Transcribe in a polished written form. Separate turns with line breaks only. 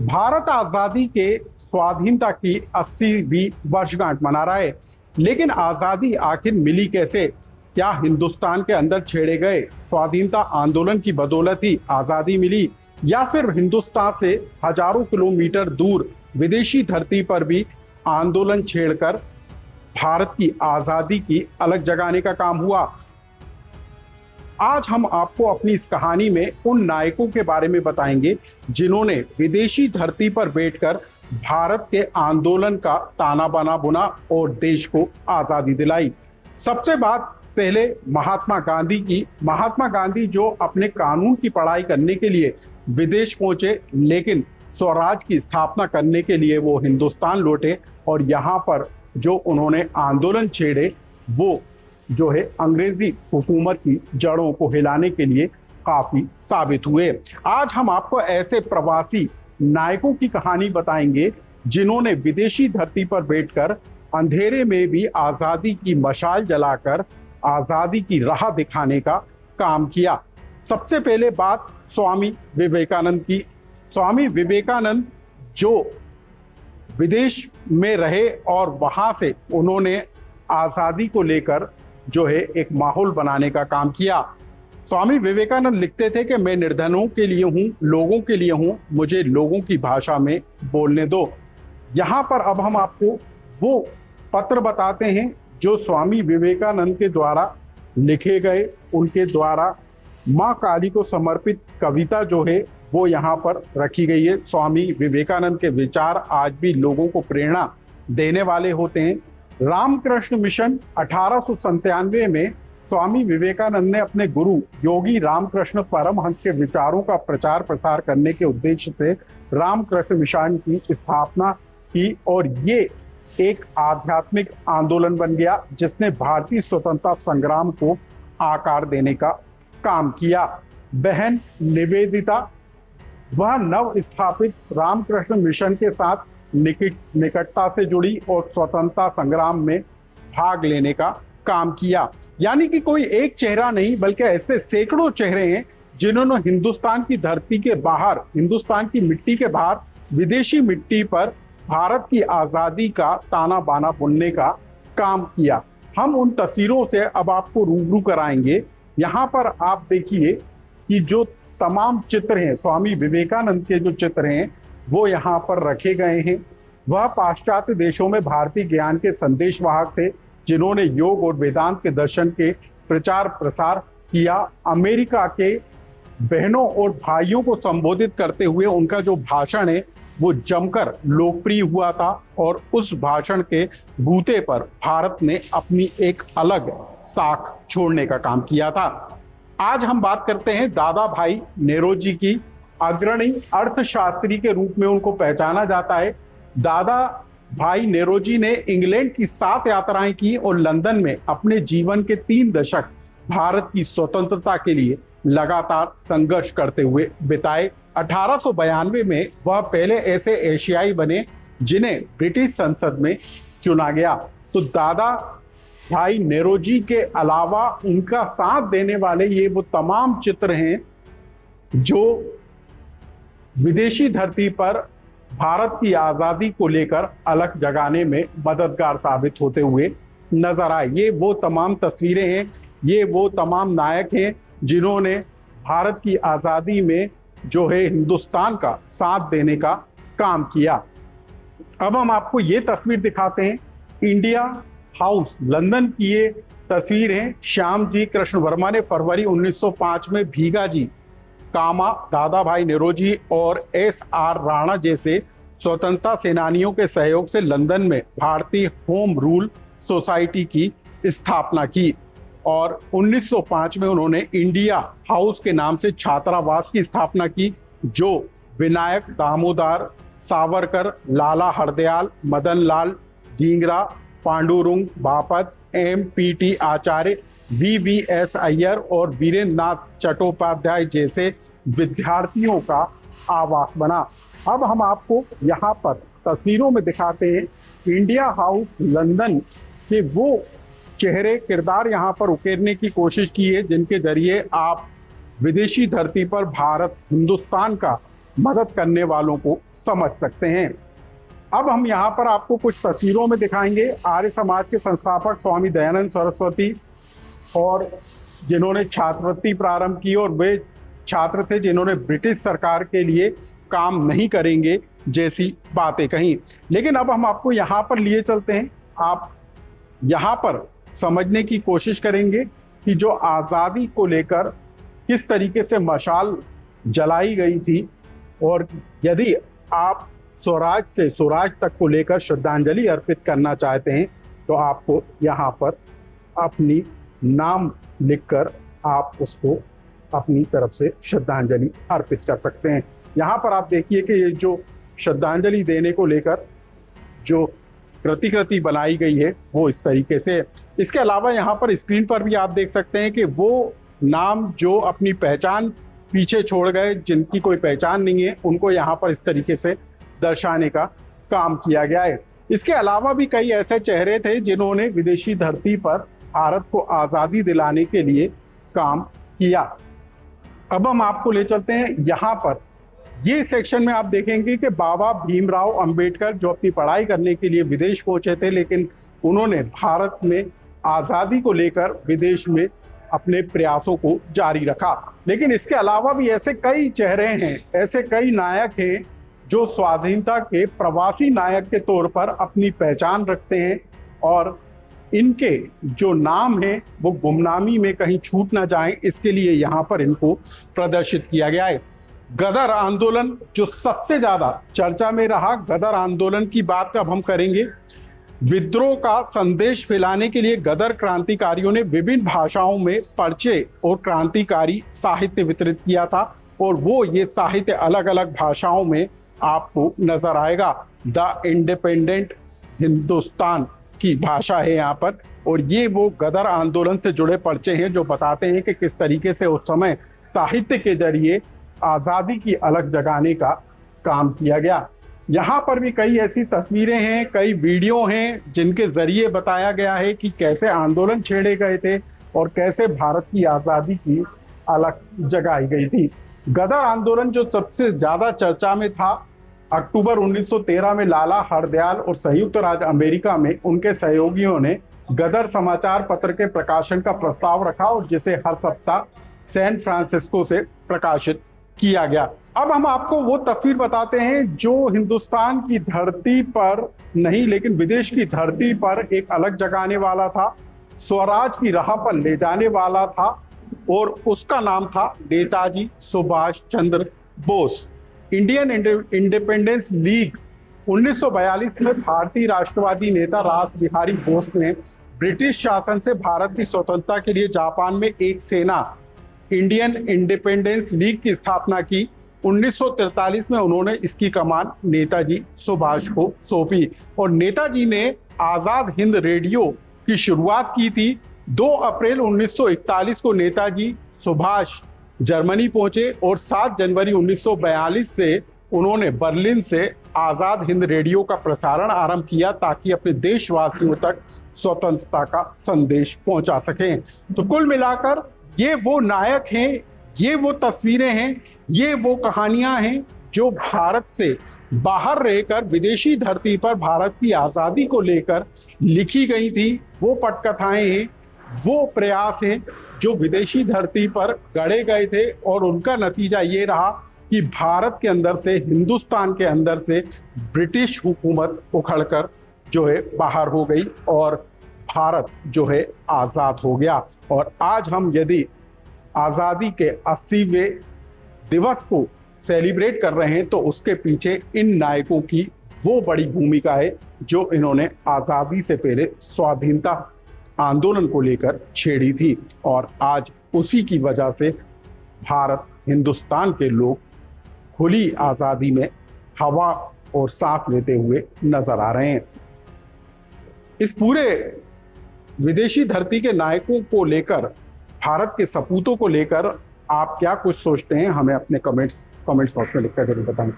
भारत आजादी के स्वाधीनता की 80वीं वर्षगांठ मना रहा है, लेकिन आजादी आखिर मिली कैसे? क्या हिंदुस्तान के अंदर छेड़े गए स्वाधीनता आंदोलन की बदौलत ही आजादी मिली, या फिर हिंदुस्तान से हजारों किलोमीटर दूर विदेशी धरती पर भी आंदोलन छेड़कर भारत की आजादी की अलग जगाने का काम हुआ? आज हम आपको अपनी इस कहानी में उन नायकों के बारे में बताएंगे जिन्होंने विदेशी धरती पर बैठकर भारत के आंदोलन का ताना बाना बुना और देश को आजादी दिलाई। सबसे बात पहले महात्मा गांधी की। महात्मा गांधी जो अपने कानून की पढ़ाई करने के लिए विदेश पहुंचे, लेकिन स्वराज की स्थापना करने के लिए वो हिंदुस्तान लौटे और यहाँ पर जो उन्होंने आंदोलन छेड़े वो जो है अंग्रेजी हुकूमत की जड़ों को हिलाने के लिए काफी साबित हुए। आज हम आपको ऐसे प्रवासी नायकों की कहानी बताएंगे जिन्होंने विदेशी धरती पर बैठकर अंधेरे में भी आजादी की मशाल जलाकर आजादी की राह दिखाने का काम किया। सबसे पहले बात स्वामी विवेकानंद की। स्वामी विवेकानंद जो विदेश में रहे और वहां से उन्होंने आजादी को लेकर जो है एक माहौल बनाने का काम किया। स्वामी विवेकानंद लिखते थे कि मैं निर्धनों के लिए हूँ, लोगों के लिए हूँ, मुझे लोगों की भाषा में बोलने दो। यहाँ पर अब हम आपको वो पत्र बताते हैं जो स्वामी विवेकानंद के द्वारा लिखे गए, उनके द्वारा माँ काली को समर्पित कविता जो है वो यहाँ पर रखी गई है। स्वामी विवेकानंद के विचार आज भी लोगों को प्रेरणा देने वाले होते हैं। रामकृष्ण मिशन 1897 में स्वामी विवेकानंद ने अपने गुरु योगी रामकृष्ण परमहंस के विचारों का प्रचार प्रसार करने के उद्देश्य से रामकृष्ण मिशन की स्थापना की और ये एक आध्यात्मिक आंदोलन बन गया जिसने भारतीय स्वतंत्रता संग्राम को आकार देने का काम किया। बहन निवेदिता वह नव स्थापित रामकृष्ण मिशन के साथ निकटता से जुड़ी और स्वतंत्रता संग्राम में भाग लेने का काम किया। यानी कि कोई एक चेहरा नहीं बल्कि ऐसे सैकड़ों चेहरे हैं जिन्होंने हिंदुस्तान की धरती के बाहर, हिंदुस्तान की मिट्टी के बाहर, विदेशी मिट्टी पर भारत की आजादी का ताना बाना बुनने का काम किया। हम उन तस्वीरों से अब आपको रूबरू कराएंगे। यहाँ पर आप देखिए कि जो तमाम चित्र हैं, स्वामी विवेकानंद के जो चित्र हैं वो यहाँ पर रखे गए हैं। वह पाश्चात्य देशों में भारतीय ज्ञान के संदेशवाहक थे जिन्होंने योग और वेदांत के दर्शन के प्रचार प्रसार किया। अमेरिका के बहनों और भाइयों को संबोधित करते हुए उनका जो भाषण है वो जमकर लोकप्रिय हुआ था और उस भाषण के बूते पर भारत ने अपनी एक अलग साख छोड़ने का काम किया था। आज हम बात करते हैं दादा भाई नेरोजी की। अग्रणी अर्थशास्त्री के रूप में उनको पहचाना जाता है। दादा भाई नेरोजी ने इंग्लैंड की 7 यात्राएं की और लंदन में अपने जीवन के 3 दशक भारत की स्वतंत्रता के लिए लगातार संघर्ष करते हुए बिताए। 1892 में वह पहले ऐसे एशियाई बने जिन्हें ब्रिटिश संसद में चुना गया। तो दादा भाई नेरोजी के अलावा उनका साथ देने वाले ये वो तमाम चित्र हैं जो विदेशी धरती पर भारत की आजादी को लेकर अलग जगाने में मददगार साबित होते हुए नजर आए। ये वो तमाम तस्वीरें हैं, ये वो तमाम नायक हैं जिन्होंने भारत की आजादी में जो है हिंदुस्तान का साथ देने का काम किया। अब हम आपको ये तस्वीर दिखाते हैं। इंडिया हाउस लंदन की ये तस्वीर है। श्याम जी कृष्ण वर्मा ने फरवरी 1905 में भीगा जी कामा, दादा भाई नेरोजी और SR राणा जैसे स्वतंत्रता सेनानियों के सहयोग से लंदन में भारतीय होम रूल सोसाइटी की स्थापना की और 1905 में उन्होंने इंडिया हाउस के नाम से छात्रावास की स्थापना की जो विनायक दामोदर सावरकर, लाला हरदयाल, मदन लाल ढींगरा, पांडुरंग बापट, MPT आचार्य, VVS अय्यर और वीरेंद्र नाथ चट्टोपाध्याय जैसे विद्यार्थियों का आवास बना। अब हम आपको यहाँ पर तस्वीरों में दिखाते हैं इंडिया हाउस लंदन के वो चेहरे, किरदार यहाँ पर उकेरने की कोशिश की है जिनके जरिए आप विदेशी धरती पर भारत, हिंदुस्तान का मदद करने वालों को समझ सकते हैं। अब हम यहाँ पर आपको कुछ तस्वीरों में दिखाएंगे आर्य समाज के संस्थापक स्वामी दयानंद सरस्वती, और जिन्होंने छात्रवृत्ति प्रारंभ की, और वे छात्र थे जिन्होंने ब्रिटिश सरकार के लिए काम नहीं करेंगे जैसी बातें कही। लेकिन अब हम आपको यहाँ पर लिए चलते हैं, आप यहाँ पर समझने की कोशिश करेंगे कि जो आज़ादी को लेकर किस तरीके से मशाल जलाई गई थी, और यदि आप स्वराज से स्वराज तक को लेकर श्रद्धांजलि अर्पित करना चाहते हैं तो आपको यहाँ पर अपनी नाम लिखकर आप उसको अपनी तरफ से श्रद्धांजलि अर्पित कर सकते हैं। यहाँ पर आप देखिए कि ये जो श्रद्धांजलि देने को लेकर जो प्रतिकृति बनाई गई है वो इस तरीके से। इसके अलावा यहाँ पर स्क्रीन पर भी आप देख सकते हैं कि वो नाम जो अपनी पहचान पीछे छोड़ गए, जिनकी कोई पहचान नहीं है, उनको यहाँ पर इस तरीके से दर्शाने का काम किया गया है। इसके अलावा भी कई ऐसे चेहरे थे जिन्होंने विदेशी धरती पर भारत को आज़ादी दिलाने के लिए काम किया। अब हम आपको ले चलते हैं यहाँ पर, ये सेक्शन में आप देखेंगे कि बाबा भीमराव अंबेडकर जो अपनी पढ़ाई करने के लिए विदेश पहुंचे थे, लेकिन उन्होंने भारत में आज़ादी को लेकर विदेश में अपने प्रयासों को जारी रखा। लेकिन इसके अलावा भी ऐसे कई चेहरे हैं, ऐसे कई नायक हैं जो स्वाधीनता के प्रवासी नायक के तौर पर अपनी पहचान रखते हैं, और इनके जो नाम हैं वो गुमनामी में कहीं छूट ना जाएं, इसके लिए यहाँ पर इनको प्रदर्शित किया गया है। गदर आंदोलन जो सबसे ज़्यादा चर्चा में रहा, गदर आंदोलन की बात अब हम करेंगे। विद्रोह का संदेश फैलाने के लिए गदर क्रांतिकारियों ने विभिन्न भाषाओं में पर्चे और क्रांतिकारी साहित्य वितरित किया था, और वो ये साहित्य अलग अलग भाषाओं में आपको नजर आएगा। द इंडिपेंडेंट हिंदुस्तान की भाषा है यहाँ पर, और ये वो गदर आंदोलन से जुड़े पर्चे हैं जो बताते हैं कि किस तरीके से उस समय साहित्य के जरिए आज़ादी की अलग जगाने का काम किया गया। यहाँ पर भी कई ऐसी तस्वीरें हैं, कई वीडियो हैं जिनके जरिए बताया गया है कि कैसे आंदोलन छेड़े गए थे और कैसे भारत की आज़ादी की अलग जगाई गई थी। गदर आंदोलन जो सबसे ज़्यादा चर्चा में था, अक्टूबर 1913 में लाला हरदयाल और संयुक्त राज्य अमेरिका में उनके सहयोगियों ने गदर समाचार पत्र के प्रकाशन का प्रस्ताव रखा, और जिसे हर सप्ताह सैन फ्रांसिस्को से प्रकाशित किया गया। अब हम आपको वो तस्वीर बताते हैं जो हिंदुस्तान की धरती पर नहीं लेकिन विदेश की धरती पर एक अलग जगाने वाला था, स्वराज की राह पर ले जाने वाला था, और उसका नाम था Netaji Subhash Chandra Bose. Indian independence league 1942 में भारतीय राष्ट्रवादी नेता रास बिहारी बोस ने ब्रिटिश शासन से भारत की स्वतंत्रता के लिए जापान में एक सेना इंडियन इंडिपेंडेंस लीग की स्थापना की। 1943 में उन्होंने इसकी कमान नेताजी सुभाष को सौंपी, और नेताजी ने आज़ाद हिंद रेडियो की शुरुआत की थी। 2 अप्रैल 1941 को नेताजी सुभाष जर्मनी पहुंचे, और 7 जनवरी 1942 से उन्होंने बर्लिन से आज़ाद हिंद रेडियो का प्रसारण आरंभ किया ताकि अपने देशवासियों तक स्वतंत्रता का संदेश पहुंचा सकें। तो कुल मिलाकर ये वो नायक हैं, ये वो तस्वीरें हैं, ये वो कहानियां हैं जो भारत से बाहर रहकर विदेशी धरती पर भारत की आज़ादी को लेकर लिखी गई थी। वो पटकथाएं हैं, वो प्रयास हैं जो विदेशी धरती पर गढ़े गए थे, और उनका नतीजा ये रहा कि भारत के अंदर से, हिंदुस्तान के अंदर से ब्रिटिश हुकूमत उखड़कर जो है बाहर हो गई, और भारत जो है आज़ाद हो गया। और आज हम यदि आज़ादी के 80वें दिवस को सेलिब्रेट कर रहे हैं तो उसके पीछे इन नायकों की वो बड़ी भूमिका है जो इन्होंने आज़ादी से पहले स्वाधीनता आंदोलन को लेकर छेड़ी थी, और आज उसी की वजह से भारत, हिंदुस्तान के लोग खुली आज़ादी में हवा और सांस लेते हुए नजर आ रहे हैं। इस पूरे विदेशी धरती के नायकों को लेकर, भारत के सपूतों को लेकर आप क्या कुछ सोचते हैं, हमें अपने कमेंट्स बॉक्स में लिखकर जरूर बताएं।